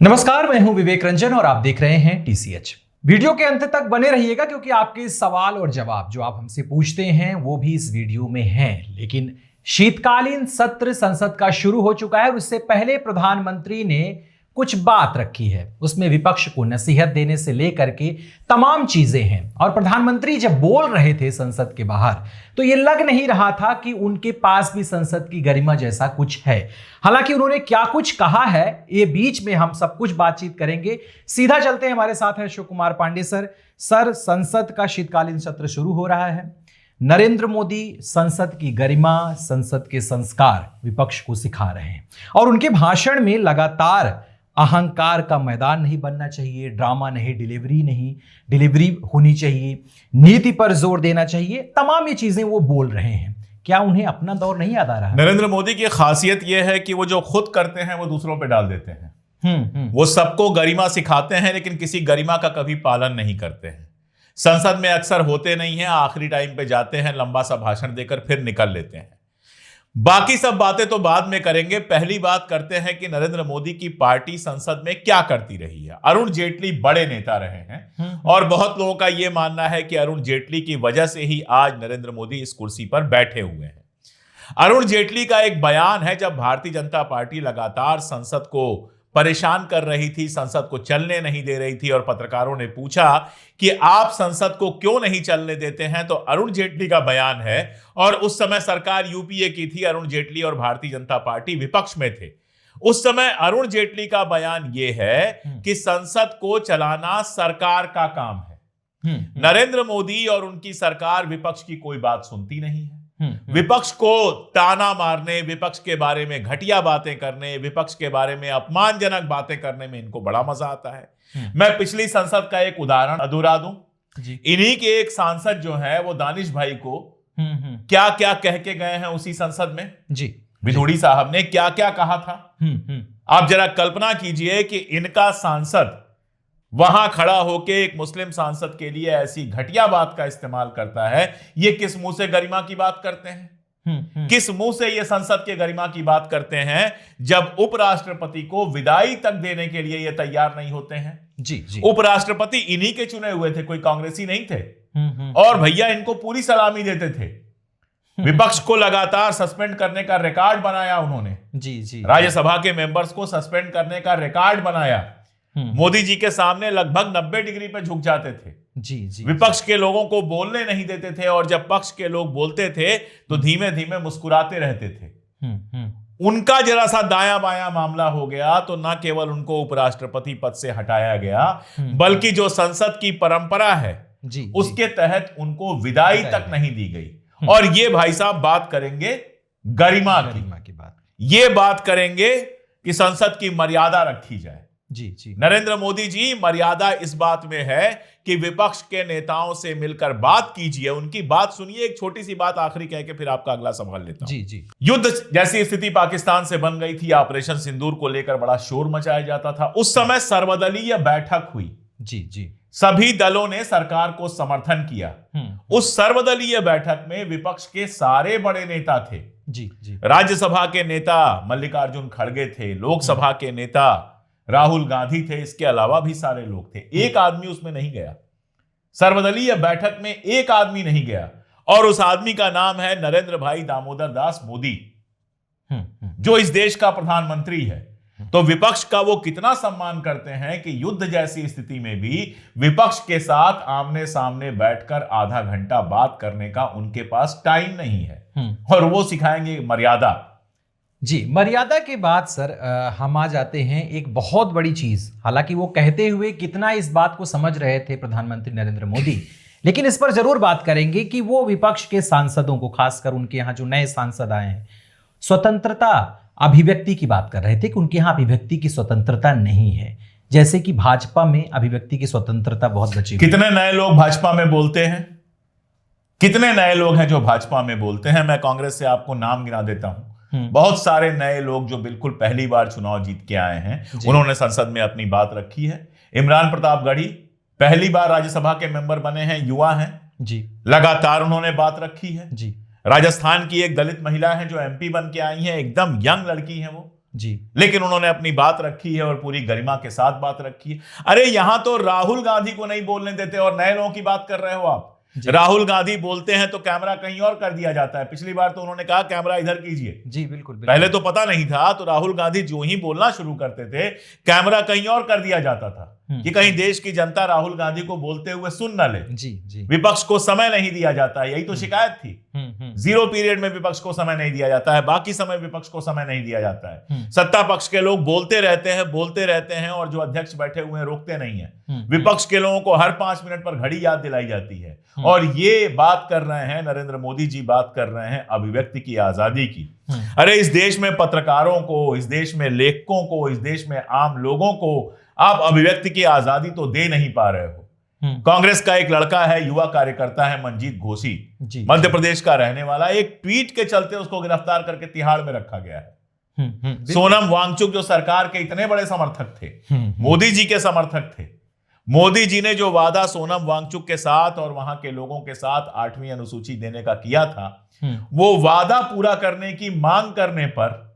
नमस्कार, मैं हूं विवेक रंजन और आप देख रहे हैं टीसीएच। वीडियो के अंत तक बने रहिएगा क्योंकि आपके सवाल और जवाब जो आप हमसे पूछते हैं वो भी इस वीडियो में हैं। लेकिन शीतकालीन सत्र संसद का शुरू हो चुका है और उससे पहले प्रधानमंत्री ने कुछ बात रखी है। उसमें विपक्ष को नसीहत देने से लेकर के तमाम चीजें हैं। और प्रधानमंत्री जब बोल रहे थे संसद के बाहर तो ये लग नहीं रहा था कि उनके पास भी संसद की गरिमा जैसा कुछ है। हालांकि उन्होंने क्या कुछ कहा है ये बीच में हम सब कुछ बातचीत करेंगे। सीधा चलते हैं, हमारे साथ है शिव कुमार पांडे सर। संसद का शीतकालीन सत्र शुरू हो रहा है। नरेंद्र मोदी संसद की गरिमा, संसद के संस्कार विपक्ष को सिखा रहे हैं और उनके भाषण में लगातार अहंकार का मैदान नहीं बनना चाहिए, ड्रामा नहीं, डिलीवरी होनी चाहिए, नीति पर जोर देना चाहिए, तमाम ये चीजें वो बोल रहे हैं। क्या उन्हें अपना दौर नहीं याद आ रहा है? नरेंद्र मोदी की खासियत यह है कि वो जो खुद करते हैं वो दूसरों पे डाल देते हैं। वो सबको गरिमा सिखाते हैं लेकिन किसी गरिमा का कभी पालन नहीं करते हैं। संसद में अक्सर होते नहीं हैं, आखिरी टाइम पे जाते हैं, लंबा सा भाषण देकर फिर निकल लेते हैं। बाकी सब बातें तो बाद में करेंगे। पहली बात करते हैं कि नरेंद्र मोदी की पार्टी संसद में क्या करती रही है। अरुण जेटली बड़े नेता रहे हैं और बहुत लोगों का यह मानना है कि अरुण जेटली की वजह से ही आज नरेंद्र मोदी इस कुर्सी पर बैठे हुए हैं। अरुण जेटली का एक बयान है, जब भारतीय जनता पार्टी लगातार संसद को परेशान कर रही थी, संसद को चलने नहीं दे रही थी और पत्रकारों ने पूछा कि आप संसद को क्यों नहीं चलने देते हैं, तो अरुण जेटली का बयान है। और उस समय सरकार यूपीए की थी, अरुण जेटली और भारतीय जनता पार्टी विपक्ष में थे। उस समय अरुण जेटली का बयान यह है कि संसद को चलाना सरकार का काम है। नरेंद्र मोदी और उनकी सरकार विपक्ष की कोई बात सुनती नहीं है। विपक्ष को ताना मारने, विपक्ष के बारे में घटिया बातें करने, विपक्ष के बारे में अपमानजनक बातें करने में इनको बड़ा मजा आता है। मैं पिछली संसद का एक उदाहरण अधूरा दूं। इन्हीं के एक सांसद जो है वो दानिश भाई को क्या क्या कह के गए हैं उसी संसद में। जी, विधोड़ी साहब ने क्या क्या कहा था। आप जरा कल्पना कीजिए कि इनका सांसद वहां खड़ा होकर एक मुस्लिम सांसद के लिए ऐसी घटिया बात का इस्तेमाल करता है। ये किस मुंह से गरिमा की बात करते हैं? किस मुंह से ये संसद के गरिमा की बात करते हैं जब उपराष्ट्रपति को विदाई तक देने के लिए ये तैयार नहीं होते हैं? जी। उपराष्ट्रपति इन्हीं के चुने हुए थे, कोई कांग्रेसी नहीं थे। और भैया इनको पूरी सलामी देते थे। विपक्ष को लगातार सस्पेंड करने का रिकॉर्ड बनाया उन्होंने। जी। राज्यसभा के मेंबर्स को सस्पेंड करने का रिकॉर्ड बनाया। मोदी जी के सामने लगभग 90 डिग्री पे झुक जाते थे। जी। विपक्ष के लोगों को बोलने नहीं देते थे और जब पक्ष के लोग बोलते थे तो धीमे धीमे मुस्कुराते रहते थे। उनका जरा सा दायां बायां मामला हो गया तो न केवल उनको उपराष्ट्रपति पद से हटाया गया बल्कि जो संसद की परंपरा है उसके तहत उनको विदाई तक नहीं दी गई। और ये भाई साहब बात करेंगे गरिमा की बात, ये बात करेंगे कि संसद की मर्यादा रखी जाए। जी। नरेंद्र मोदी जी, मर्यादा इस बात में है कि विपक्ष के नेताओं से मिलकर बात कीजिए, उनकी बात सुनिए। एक छोटी सी बात आखिरी कह के फिर आपका अगला सवाल लेता हूं। जी। युद्ध जैसी स्थिति पाकिस्तान से बन गई थी, ऑपरेशन सिंदूर को लेकर बड़ा शोर मचाया जाता था। उस समय सर्वदलीय बैठक हुई। जी। सभी दलों ने सरकार को समर्थन किया। उस सर्वदलीय बैठक में विपक्ष के सारे बड़े नेता थे। जी। राज्यसभा के नेता मल्लिकार्जुन खड़गे थे, लोकसभा के नेता राहुल गांधी थे, इसके अलावा भी सारे लोग थे। एक आदमी उसमें नहीं गया, सर्वदलीय बैठक में एक आदमी नहीं गया और उस आदमी का नाम है नरेंद्र भाई दामोदर दास मोदी, जो इस देश का प्रधानमंत्री है। तो विपक्ष का वो कितना सम्मान करते हैं कि युद्ध जैसी स्थिति में भी विपक्ष के साथ आमने सामने बैठकर आधा घंटा बात करने का उनके पास टाइम नहीं है और वो सिखाएंगे मर्यादा। जी, मर्यादा के बाद सर हम आ जाते हैं एक बहुत बड़ी चीज। हालांकि वो कहते हुए कितना इस बात को समझ रहे थे प्रधानमंत्री नरेंद्र मोदी, लेकिन इस पर जरूर बात करेंगे कि वो विपक्ष के सांसदों को, खासकर उनके यहाँ जो नए सांसद आए हैं, स्वतंत्रता अभिव्यक्ति की बात कर रहे थे कि उनके यहाँ अभिव्यक्ति की स्वतंत्रता नहीं है, जैसे कि भाजपा में अभिव्यक्ति की स्वतंत्रता बहुत बची हुई। कितने नए लोग भाजपा में बोलते हैं? कितने नए लोग हैं जो भाजपा में बोलते हैं? मैं कांग्रेस से आपको नाम गिना देता हूं। बहुत सारे नए लोग जो बिल्कुल पहली बार चुनाव जीत के आए हैं, उन्होंने संसद में अपनी बात रखी है। इमरान प्रतापगढ़ी पहली बार राज्यसभा के मेंबर बने हैं, युवा हैं जी, लगातार उन्होंने बात रखी है जी। राजस्थान की एक दलित महिला है जो एमपी बन के आई है, एकदम यंग लड़की है वो, जी, लेकिन उन्होंने अपनी बात रखी है और पूरी गरिमा के साथ बात रखी है। अरे यहां तो राहुल गांधी को नहीं बोलने देते और नए लोगों की बात कर रहे हो आप। राहुल गांधी बोलते हैं तो कैमरा कहीं और कर दिया जाता है। पिछली बार तो उन्होंने कहा कैमरा इधर कीजिए। जी बिल्कुल, पहले तो पता नहीं था, तो राहुल गांधी जो ही बोलना शुरू करते थे कैमरा कहीं और कर दिया जाता था कि कहीं देश की जनता राहुल गांधी को बोलते हुए सुन न ले। जी। विपक्ष को समय नहीं दिया जाता है, यही तो शिकायत थी। जीरो पीरियड में विपक्ष को समय नहीं दिया जाता है, बाकी समय विपक्ष को समय नहीं दिया जाता है। सत्ता पक्ष के लोग बोलते रहते हैं और जो अध्यक्ष बैठे हुए हैं रोकते नहीं है। विपक्ष के लोगों को हर 5 मिनट पर घड़ी याद दिलाई जाती है। और ये बात कर रहे हैं नरेंद्र मोदी जी, बात कर रहे हैं अभिव्यक्ति की आजादी की। अरे इस देश में पत्रकारों को, इस देश में लेखकों को, इस देश में आम लोगों को आप अभिव्यक्ति की आजादी तो दे नहीं पा रहे हो। कांग्रेस का एक लड़का है, युवा कार्यकर्ता है मंजीत घोषी, मध्य प्रदेश का रहने वाला, एक ट्वीट के चलते उसको गिरफ्तार करके तिहाड़ में रखा गया है। सोनम वांगचुक जो सरकार के इतने बड़े समर्थक थे, मोदी जी के समर्थक थे, मोदी जी ने जो वादा सोनम वांगचुक के साथ और वहां के लोगों के साथ 8वीं अनुसूची देने का किया था, वो वादा पूरा करने की मांग करने पर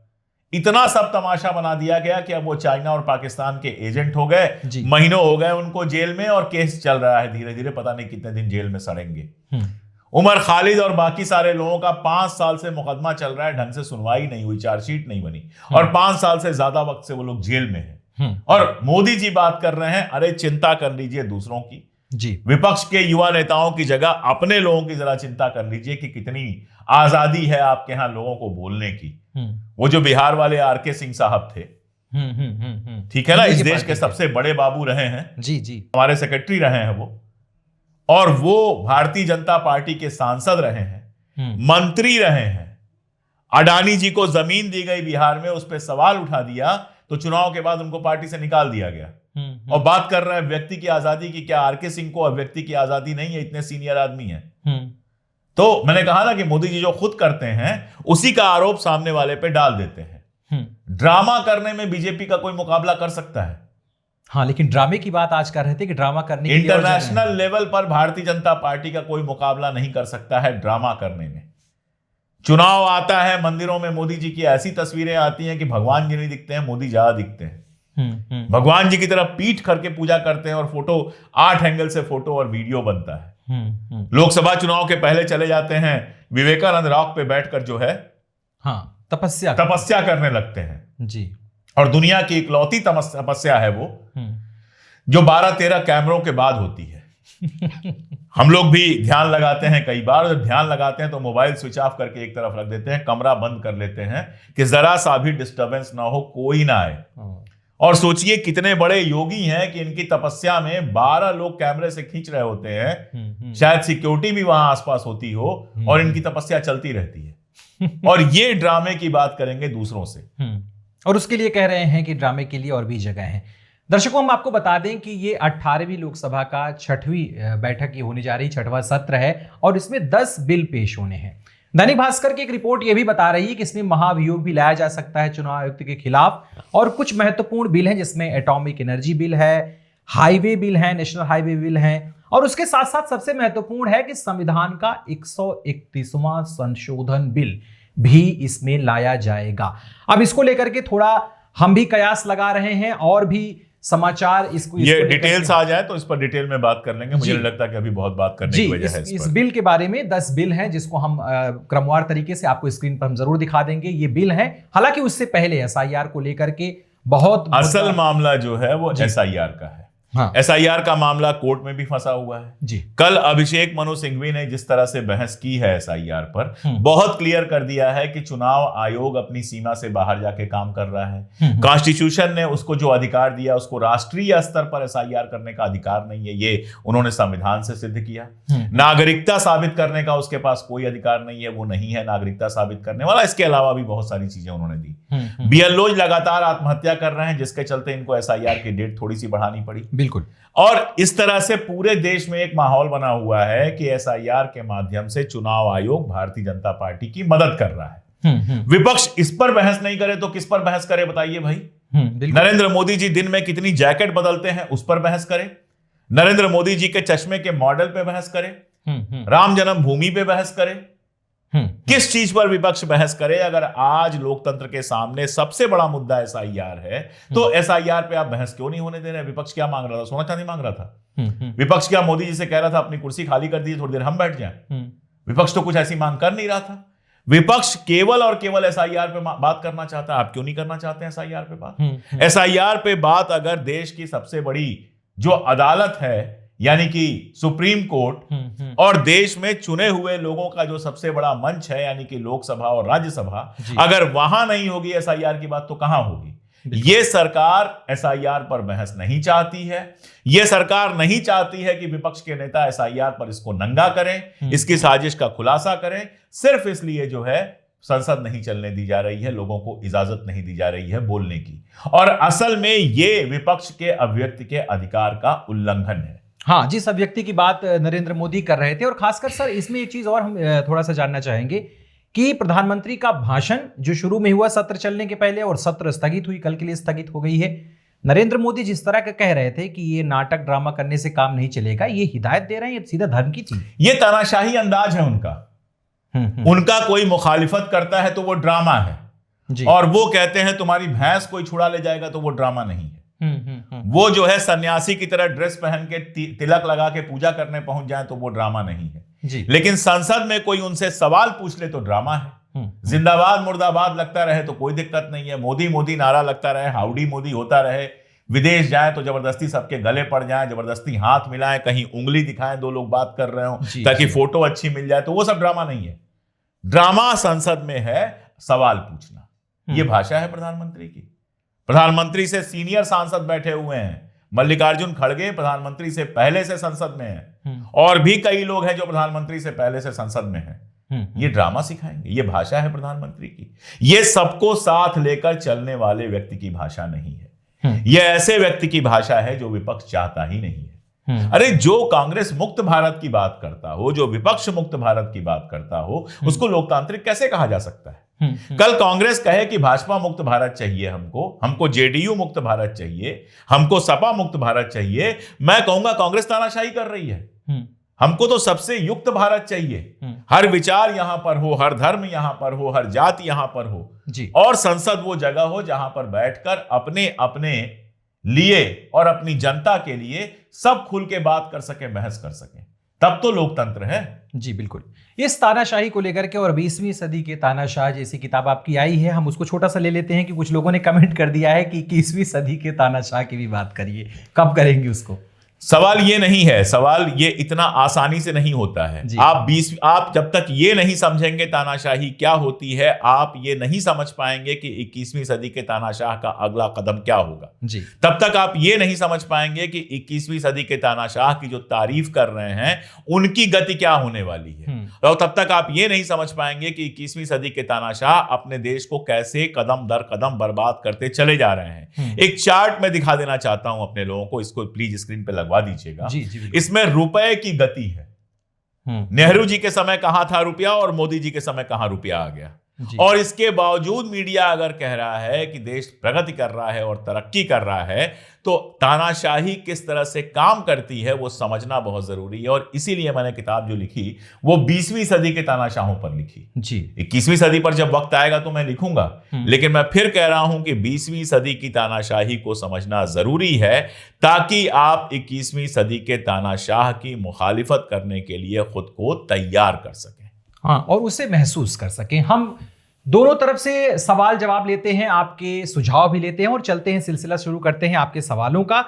इतना सब तमाशा बना दिया गया कि अब वो चाइना और पाकिस्तान के एजेंट हो गए। महीनों हो गए उनको जेल में और केस चल रहा है धीरे धीरे, पता नहीं कितने दिन जेल में सड़ेंगे। उमर खालिद और बाकी सारे लोगों का 5 साल से मुकदमा चल रहा है, ढंग से सुनवाई नहीं हुई, चार्जशीट नहीं बनी और 5 साल से ज्यादा वक्त से वो लोग जेल में हैं। और मोदी जी बात कर रहे हैं, अरे चिंता कर लीजिए दूसरों की जी। विपक्ष के युवा नेताओं की जगह अपने लोगों की जरा चिंता कर लीजिए कि कितनी आजादी है आपके यहां लोगों को बोलने की। वो जो बिहार वाले आरके सिंह साहब थे, ठीक है ना, इस देश के सबसे बड़े बाबू रहे हैं, जी, हमारे सेक्रेटरी रहे हैं वो, और वो भारतीय जनता पार्टी के सांसद रहे हैं, मंत्री रहे हैं। अडानी जी को जमीन दी गई बिहार में, उस पर सवाल उठा दिया तो चुनाव के बाद उनको पार्टी से निकाल दिया गया। और बात कर रहे हैं व्यक्ति की आजादी की। क्या आरके सिंह को व्यक्ति की आजादी नहीं है? इतने सीनियर आदमी हैं। तो मैंने कहा ना कि मोदी जी जो खुद करते हैं उसी का आरोप सामने वाले पे डाल देते हैं। ड्रामा करने में बीजेपी का कोई मुकाबला कर सकता है? हाँ, लेकिन ड्रामे की बात आज कर रहे थे कि ड्रामा करने के लिए इंटरनेशनल लेवल पर भारतीय जनता पार्टी का कोई मुकाबला नहीं कर सकता है ड्रामा करने में। चुनाव आता है, मंदिरों में मोदी जी की ऐसी तस्वीरें आती हैं कि भगवान जी नहीं दिखते हैं, मोदी ज्यादा दिखते हैं। भगवान जी की तरफ पीठ करके पूजा करते हैं और फोटो 8 एंगल से फोटो और वीडियो बनता है। लोकसभा चुनाव के पहले चले जाते हैं विवेकानंद रॉक पे बैठकर जो है तपस्या करने लगते हैं जी। और दुनिया की इकलौती तपस्या है वो जो 12-13 कैमरों के बाद होती है। हम लोग भी ध्यान लगाते हैं, कई बार जब ध्यान लगाते हैं तो मोबाइल स्विच ऑफ करके एक तरफ रख देते हैं, कमरा बंद कर लेते हैं कि जरा सा भी डिस्टरबेंस ना हो, कोई ना आए। और सोचिए कितने बड़े योगी हैं कि इनकी तपस्या में 12 लोग कैमरे से खींच रहे होते हैं, शायद सिक्योरिटी भी वहां आसपास होती हो और इनकी तपस्या चलती रहती है। और ये ड्रामे की बात करेंगे दूसरों से, और उसके लिए कह रहे हैं कि ड्रामे के लिए और भी जगह है। दर्शकों, हम आपको बता दें कि ये 18वीं लोकसभा का 6वीं बैठक ये होने जा रही, 6वां सत्र है और इसमें 10 बिल पेश होने हैं। दैनिक भास्कर की एक रिपोर्ट ये भी बता रही है कि इसमें महाभियोग भी लाया जा सकता है चुनाव आयुक्त के खिलाफ, और कुछ महत्वपूर्ण बिल हैं जिसमें एटॉमिक एनर्जी बिल है, हाईवे बिल है, नेशनल हाईवे बिल है, और उसके साथ साथ सबसे महत्वपूर्ण है कि संविधान का 131वां संशोधन बिल भी इसमें लाया जाएगा। अब इसको लेकर के थोड़ा हम भी कयास लगा रहे हैं और भी समाचार इसको ये डिटेल्स आ जाए तो इस पर डिटेल में बात कर लेंगे। मुझे नहीं लगता कि अभी बहुत बात करने की वजह है इस बिल के बारे में। 10 बिल हैं जिसको हम क्रमवार तरीके से आपको स्क्रीन पर हम जरूर दिखा देंगे। ये बिल हैं, हालांकि उससे पहले एसआईआर को लेकर के बहुत असल मामला जो है वो एसआईआर का है। एसआईआर का मामला कोर्ट में भी फंसा हुआ है जी। कल अभिषेक मनु सिंघवी ने जिस तरह से बहस की है एसआईआर पर, बहुत क्लियर कर दिया है कि चुनाव आयोग अपनी सीमा से बाहर जाके काम कर रहा है। कॉन्स्टिट्यूशन ने उसको जो अधिकार दिया उसको राष्ट्रीय स्तर पर एसआईआर करने का अधिकार नहीं है, ये उन्होंने संविधान से सिद्ध किया। नागरिकता साबित करने का उसके पास कोई अधिकार नहीं है, वो नहीं है नागरिकता साबित करने वाला। इसके अलावा भी बहुत सारी चीजें उन्होंने दी। बीएलओ लगातार आत्महत्या कर रहे हैं जिसके चलते इनको एसआईआर की डेट थोड़ी सी बढ़ानी पड़ी। बिल्कुल। और इस तरह से पूरे देश में एक माहौल बना हुआ है कि एसआईआर के माध्यम से चुनाव आयोग भारतीय जनता पार्टी की मदद कर रहा है। विपक्ष इस पर बहस नहीं करे तो किस पर बहस करे बताइए भाई। नरेंद्र मोदी जी दिन में कितनी जैकेट बदलते हैं उस पर बहस करे, नरेंद्र मोदी जी के चश्मे के मॉडल पे बहस करे, राम जन्मभूमि पे बहस करे, किस चीज पर विपक्ष बहस करे? अगर आज लोकतंत्र के सामने सबसे बड़ा मुद्दा एसआईआर है, तो एसआईआर पे आप बहस क्यों नहीं होने दे रहे? विपक्ष क्या मांग रहा था? सोना चांदी मांग रहा था? विपक्ष क्या मोदी जी से कह रहा था अपनी कुर्सी खाली कर दीजिए, थोड़ी देर हम बैठ जाएं? विपक्ष तो कुछ ऐसी मांग कर नहीं रहा था। विपक्ष केवल और केवल एसआईआर पे बात करना चाहता है। आप क्यों नहीं करना चाहते हैं एसआईआर पे बात? एसआईआर पे बात अगर देश की सबसे बड़ी जो अदालत है यानी कि सुप्रीम कोर्ट और देश में चुने हुए लोगों का जो सबसे बड़ा मंच है यानी कि लोकसभा और राज्यसभा, अगर वहां नहीं होगी एसआईआर की बात तो कहां होगी? ये सरकार एसआईआर पर बहस नहीं चाहती है। ये सरकार नहीं चाहती है कि विपक्ष के नेता एसआईआर पर इसको नंगा करें, इसकी साजिश का खुलासा करें। सिर्फ इसलिए जो है संसद नहीं चलने दी जा रही है, लोगों को इजाजत नहीं दी जा रही है बोलने की। और असल में ये विपक्ष के अभिव्यक्ति के अधिकार का उल्लंघन है। हाँ, जिस अभिव्यक्ति की बात नरेंद्र मोदी कर रहे थे, और खासकर सर इसमें एक चीज और हम थोड़ा सा जानना चाहेंगे कि प्रधानमंत्री का भाषण जो शुरू में हुआ सत्र चलने के पहले, और सत्र स्थगित हुई, कल के लिए स्थगित हो गई है। नरेंद्र मोदी जिस तरह का कह रहे थे कि ये नाटक ड्रामा करने से काम नहीं चलेगा, ये हिदायत दे रहे हैं, ये सीधा धमकी थी। ये तानाशाही अंदाज है उनका। उनका कोई मुखालिफत करता है तो वो ड्रामा है जी। और वो कहते हैं तुम्हारी भैंस कोई छुड़ा ले जाएगा तो वो ड्रामा नहीं है। वो जो है सन्यासी की तरह ड्रेस पहन के तिलक लगा के पूजा करने पहुंच जाए तो वो ड्रामा नहीं है जी। लेकिन संसद में कोई उनसे सवाल पूछ ले तो ड्रामा है। जिंदाबाद मुर्दाबाद लगता रहे तो कोई दिक्कत नहीं है, मोदी मोदी नारा लगता रहे, हाउडी मोदी होता रहे, विदेश जाए तो जबरदस्ती सबके गले पड़ जाए, जबरदस्ती हाथ मिलाएं, कहीं उंगली दिखाएं, दो लोग बात कर रहे हो ताकि फोटो अच्छी मिल जाए, तो वो सब ड्रामा नहीं है। ड्रामा संसद में है सवाल पूछना। ये भाषा है प्रधानमंत्री की। प्रधानमंत्री से सीनियर सांसद बैठे हुए हैं। मल्लिकार्जुन खड़गे प्रधानमंत्री से पहले से संसद में हैं, और भी कई लोग हैं जो प्रधानमंत्री से पहले से संसद में हैं। ये ड्रामा सिखाएंगे? ये भाषा है प्रधानमंत्री की? ये सबको साथ लेकर चलने वाले व्यक्ति की भाषा नहीं है। ये ऐसे व्यक्ति की भाषा है जो विपक्ष चाहता ही नहीं है। अरे जो कांग्रेस मुक्त भारत की बात करता हो, जो विपक्ष मुक्त भारत की बात करता हो, उसको लोकतांत्रिक कैसे कहा जा सकता है? कल कांग्रेस कहे कि भाजपा मुक्त भारत चाहिए, हमको जेडीयू मुक्त भारत चाहिए, हमको सपा मुक्त भारत चाहिए। मैं कहूंगा कांग्रेस तानाशाही कर रही है। हमको तो सबसे युक्त भारत चाहिए। हर विचार यहां पर हो, हर धर्म यहां पर हो, हर जाति यहां पर हो जी। और संसद वो जगह हो जहां पर बैठकर अपने अपने लिए और अपनी जनता के लिए सब खुल के बात कर सके, बहस कर सके, तब तो लोकतंत्र है जी। बिल्कुल। इस तानाशाही को लेकर के, और 20वीं सदी के तानाशाह जैसी किताब आपकी आई है, हम उसको छोटा सा ले लेते हैं कि कुछ लोगों ने कमेंट कर दिया है कि 21वीं सदी के तानाशाह की भी बात करिए। कब करेंगे उसको? सवाल ये नहीं है, सवाल ये इतना आसानी से नहीं होता है। आप जब तक ये नहीं समझेंगे तानाशाही क्या होती है, आप ये नहीं समझ पाएंगे कि 21वीं सदी के तानाशाह का अगला कदम क्या होगा जी। तब तक आप ये नहीं समझ पाएंगे कि 21वीं सदी के तानाशाह की जो तारीफ कर रहे हैं उनकी गति क्या होने वाली है। और तब तक आप ये नहीं समझ पाएंगे कि 21वीं सदी के तानाशाह अपने देश को कैसे कदम दर कदम बर्बाद करते चले जा रहे हैं। एक चार्ट में दिखा देना चाहता हूं अपने लोगों को, इसको प्लीज स्क्रीन पे लगवा दीजिएगा जी। इसमें रुपए की गति है। नेहरू जी के समय कहां था रुपया और मोदी जी के समय कहां रुपया आ गया। और इसके बावजूद मीडिया अगर कह रहा है कि देश प्रगति कर रहा है और तरक्की कर रहा है, तो तानाशाही किस तरह से काम करती है वो समझना बहुत जरूरी है। और इसीलिए मैंने किताब जो लिखी वो 20वीं सदी के तानाशाहों पर लिखी जी। 21वीं सदी पर जब वक्त आएगा तो मैं लिखूंगा, लेकिन मैं फिर कह रहा हूं कि 20वीं सदी की तानाशाही को समझना जरूरी है ताकि आप 21वीं सदी के तानाशाह की मुखालिफत करने के लिए खुद को तैयार कर सकें। हाँ, और उसे महसूस कर सकें। हम दोनों तरफ से सवाल जवाब लेते हैं, आपके सुझाव भी लेते हैं, और चलते हैं, सिलसिला शुरू करते हैं आपके सवालों का।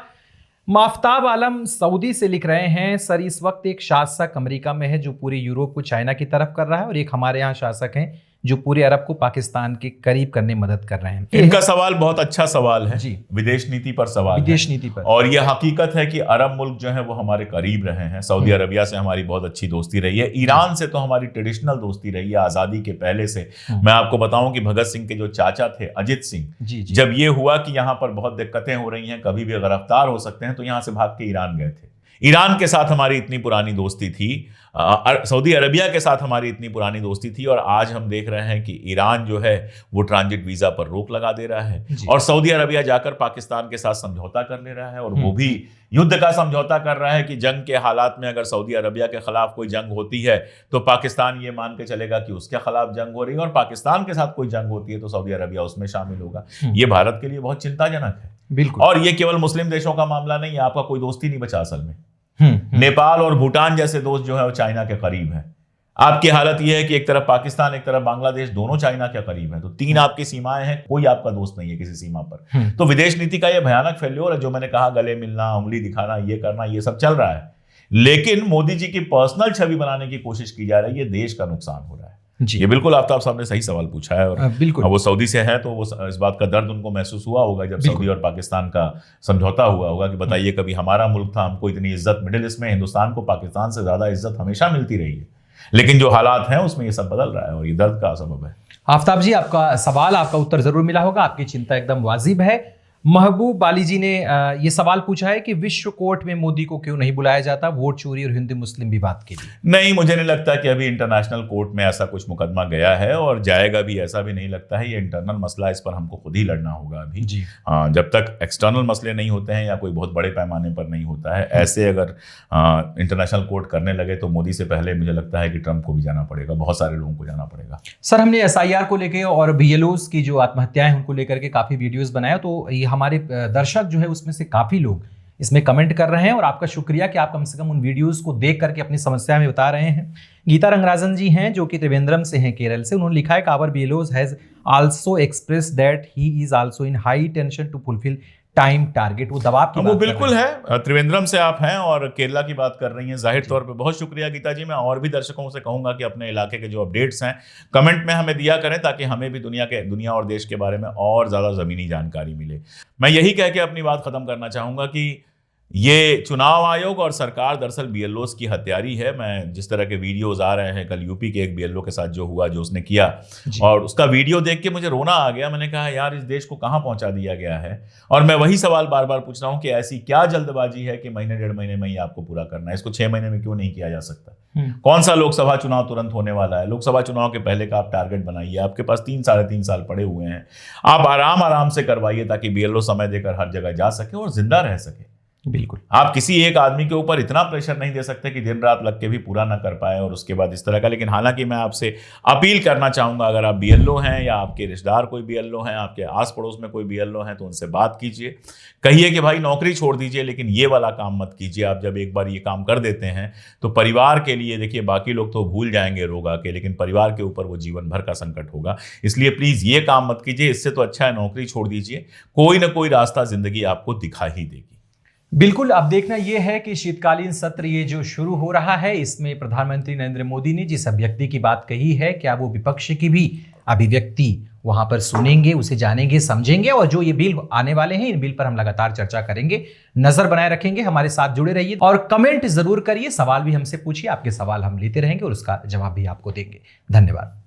माफ्ताब आलम सऊदी से लिख रहे हैं, सर इस वक्त एक शासक अमेरिका में है जो पूरे यूरोप को चाइना की तरफ कर रहा है, और एक हमारे यहाँ शासक हैं जो पूरे अरब को पाकिस्तान के करीब करने मदद कर रहे हैं। इनका सवाल बहुत अच्छा सवाल है जी। विदेश नीति पर सवाल, विदेश नीति पर। और यह हकीकत है कि अरब मुल्क जो है वो हमारे करीब रहे हैं। सऊदी अरबिया से हमारी बहुत अच्छी दोस्ती रही है, ईरान से तो हमारी ट्रेडिशनल दोस्ती रही है आजादी के पहले से। मैं आपको बताऊं कि भगत सिंह के जो चाचा थे अजित सिंह, जब ये हुआ कि यहाँ पर बहुत दिक्कतें हो रही हैं, कभी भी गिरफ्तार हो सकते हैं, तो यहाँ से भाग के ईरान गए थे। ईरान के साथ हमारी इतनी पुरानी दोस्ती थी, सऊदी अरबिया के साथ हमारी इतनी पुरानी दोस्ती थी, और आज हम देख रहे हैं कि ईरान जो है वो ट्रांजिट वीजा पर रोक लगा दे रहा है और सऊदी अरबिया जाकर पाकिस्तान के साथ समझौता कर ले रहा है, और वो भी युद्ध का समझौता कर रहा है कि जंग के हालात में अगर सऊदी अरबिया के खिलाफ कोई जंग होती है तो पाकिस्तान ये मान के चलेगा कि उसके खिलाफ जंग हो रही है, और पाकिस्तान के साथ कोई जंग होती है तो सऊदी अरबिया उसमें शामिल होगा। ये भारत के लिए बहुत चिंताजनक है। बिल्कुल। और ये केवल मुस्लिम देशों का मामला नहीं है, आपका कोई दोस्त ही नहीं बचा असल में। नेपाल और भूटान जैसे दोस्त जो है वो चाइना के करीब हैं। आपकी हालत यह है कि एक तरफ पाकिस्तान, एक तरफ बांग्लादेश, दोनों चाइना के करीब हैं, तो 3 आपकी सीमाएं हैं, कोई आपका दोस्त नहीं है किसी सीमा पर। तो विदेश नीति का यह भयानक फेल्योर है, जो मैंने कहा, गले मिलना, उंगली दिखाना, ये करना, ये सब चल रहा है, लेकिन मोदी जी की पर्सनल छवि बनाने की कोशिश की जा रही है, देश का नुकसान हो रहा है। जी। ये बिल्कुल आफ्ताब साहब ने सही सवाल पूछा है, और बिल्कुल वो सऊदी से है तो वो इस बात का दर्द उनको महसूस हुआ होगा जब सऊदी और पाकिस्तान का समझौता हुआ होगा कि बताइए, कभी हमारा मुल्क था, हमको इतनी इज्जत, मिडिल ईस्ट में हिंदुस्तान को पाकिस्तान से ज्यादा इज्जत हमेशा मिलती रही है, लेकिन जो हालात हैं उसमें ये सब बदल रहा है और ये दर्द का सबब है। आफ्ताब जी, आपका सवाल, आपका उत्तर जरूर मिला होगा, आपकी चिंता एकदम वाजिब है। महबूब बाली जी ने ये सवाल पूछा है कि विश्व कोर्ट में मोदी को क्यों नहीं बुलाया जाता वोट चोरी और हिंदू मुस्लिम विवाद के लिए? नहीं, मुझे नहीं लगता कि अभी इंटरनेशनल कोर्ट में ऐसा कुछ मुकदमा गया है और जाएगा भी, ऐसा भी नहीं लगता है। ये इंटरनल मसला, इस पर हमको खुद ही लड़ना होगा अभी जी। जब तक एक्सटर्नल मसले नहीं होते हैं या कोई बहुत बड़े पैमाने पर नहीं होता है, ऐसे अगर इंटरनेशनल कोर्ट करने लगे तो मोदी से पहले मुझे लगता है कि ट्रंप को भी जाना पड़ेगा, बहुत सारे लोगों को जाना पड़ेगा। सर, हमने SIR को लेकर और BLOs की जो आत्महत्याएं उनको लेकर के काफी वीडियोस बनाया, तो ये हमारे दर्शक जो है उसमें से काफी लोग इसमें कमेंट कर रहे हैं, और आपका शुक्रिया कि आप कम से कम उन वीडियोस को देख करके अपनी समस्या में बता रहे हैं। गीता रंगराजन जी हैं जो कि त्रिवेंद्रम से हैं, केरल से, उन्होंने लिखा है कि our BLOs has also expressed that he is also in high tension to fulfil time target. वो दबाव की वो बिल्कुल है। त्रिवेंद्रम से आप हैं और केरला की बात कर रही हैं, जाहिर तौर पे बहुत शुक्रिया गीता जी। मैं और भी दर्शकों से कहूंगा कि अपने इलाके के जो अपडेट्स हैं कमेंट में हमें दिया करें, ताकि हमें भी दुनिया और देश के बारे में और ज़्यादा ज़मीनी जानकारी मिले। मैं यही कह के अपनी बात ख़त्म करना चाहूँगा कि ये चुनाव आयोग और सरकार दरअसल BLOs की हत्यारी है। मैं जिस तरह के वीडियोस आ रहे हैं, कल यूपी के एक BLO के साथ जो हुआ, जो उसने किया, और उसका वीडियो देख के मुझे रोना आ गया। मैंने कहा यार, इस देश को कहां पहुंचा दिया गया है। और मैं वही सवाल बार बार पूछ रहा हूं कि ऐसी क्या जल्दबाजी है कि महीने 1.5 महीने में ही आपको पूरा करना है? इसको 6 महीने में क्यों नहीं किया जा सकता? कौन सा लोकसभा चुनाव तुरंत होने वाला है? लोकसभा चुनाव के पहले का आप टारगेट बनाइए। आपके पास 3-3.5 साल पड़े हुए हैं, आप आराम से करवाइए ताकि BLO समय देकर हर जगह जा सके और जिंदा रह सके। बिल्कुल। आप किसी एक आदमी के ऊपर इतना प्रेशर नहीं दे सकते कि दिन रात लग के भी पूरा ना कर पाए और उसके बाद इस तरह का। लेकिन हालांकि मैं आपसे अपील करना चाहूंगा, अगर आप BLO हैं या आपके रिश्तेदार कोई BLO हैं, आपके आस पड़ोस में कोई BLO हैं, तो उनसे बात कीजिए, कहिए कि भाई नौकरी छोड़ दीजिए, लेकिन ये वाला काम मत कीजिए। आप जब एक बार ये काम कर देते हैं तो परिवार के लिए, देखिए बाकी लोग तो भूल जाएंगे रोगा के, लेकिन परिवार के ऊपर वो जीवन भर का संकट होगा। इसलिए प्लीज ये काम मत कीजिए। इससे तो अच्छा है नौकरी छोड़ दीजिए, कोई ना कोई रास्ता जिंदगी आपको दिखा ही देगी। बिल्कुल। अब देखना यह है कि शीतकालीन सत्र ये जो शुरू हो रहा है, इसमें प्रधानमंत्री नरेंद्र मोदी ने जिस अभिव्यक्ति की बात कही है, क्या वो विपक्ष की भी अभिव्यक्ति वहां पर सुनेंगे, उसे जानेंगे, समझेंगे? और जो ये बिल आने वाले हैं, इन बिल पर हम लगातार चर्चा करेंगे, नजर बनाए रखेंगे। हमारे साथ जुड़े रहिए और कमेंट जरूर करिए, सवाल भी हमसे पूछिए, आपके सवाल हम लेते रहेंगे और उसका जवाब भी आपको देंगे। धन्यवाद।